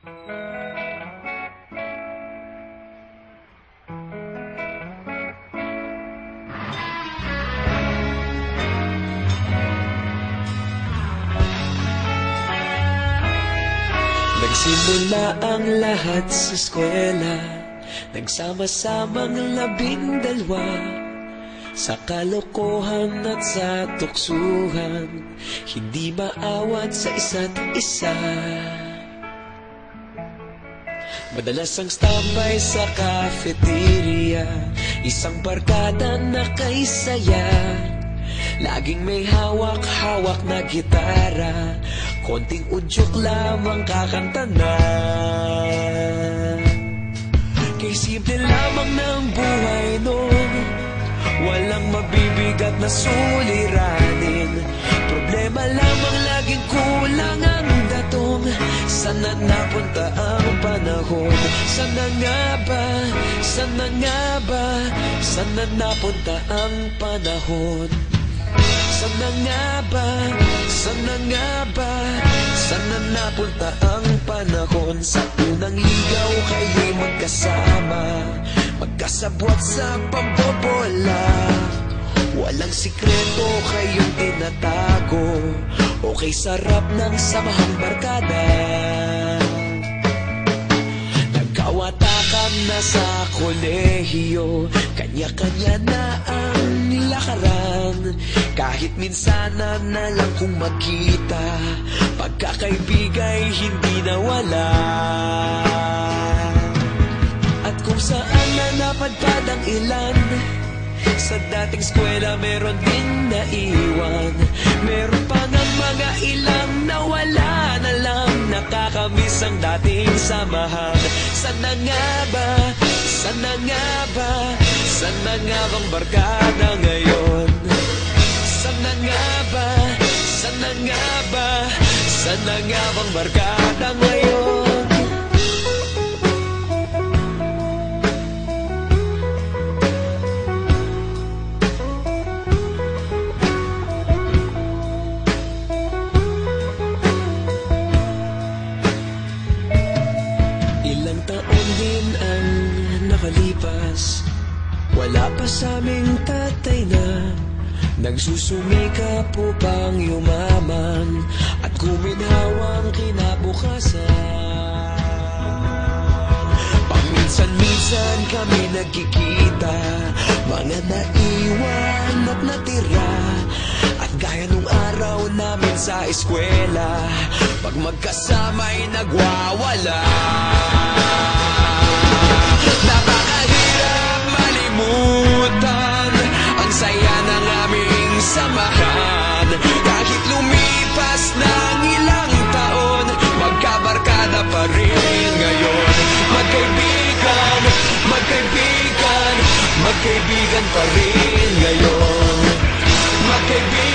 Nagsimula ang lahat sa eskwela, nagsama-samang 12 sa kalokohan at sa tuksuhan, hindi maawat sa isa't isa. Madalas ang standby sa cafeteria, isang barkada na kay saya. Laging may hawak-hawak na gitara, konting udyok lamang kakanta na. Kay simple lamang ng buhay noon, walang mabibigat na suliranin. Problema lamang laging kulang ang datong. Sana napunta ang panahon? Sana nga ba? Sana nga ba? Sana napunta ang panahon? Sana nga ba? Sana nga ba? Sana napunta ang panahon? Sa unang ligaw kayo'y magkasama, magkasabwat sa pambobola. Walang sikreto kayong tinatago, okay sarap ng samahang barkada. Nagkawatakan na sa kolehiyo, kanya-kanya na ang nilakaran. Kahit minsanan na lang kung magkita, pagkakaibigay hindi nawala. At kung saan na napadpad ang ilan, sa dating eskwela meron din naiwan. Meron pa ng mga ilang nawala na lang, nakakamiss ang dating samahan. Sana nga ba? Sana nga ba? Sana nga bang barkada ngayon? Sana nga ba? Sana nga ba? Sana nga bang barkada ngayon? Ilang taon din ang nakalipas, wala pa sa aming tatay na nagsusumikap upang yumaman at kuminhawang kinabukasan. Paminsan-minsan kami nagkikita, mga naiwan at natira. At gaya nung araw namin sa eskwela, pag magkasama'y nagwawala. Napakahirap malimutan ang saya ng aming samahan. Kahit lumipas ng ilang taon, magkabarkada pa rin ngayon. Magkaibigan, magkaibigan, magkaibigan pa rin ngayon. Magkaibigan.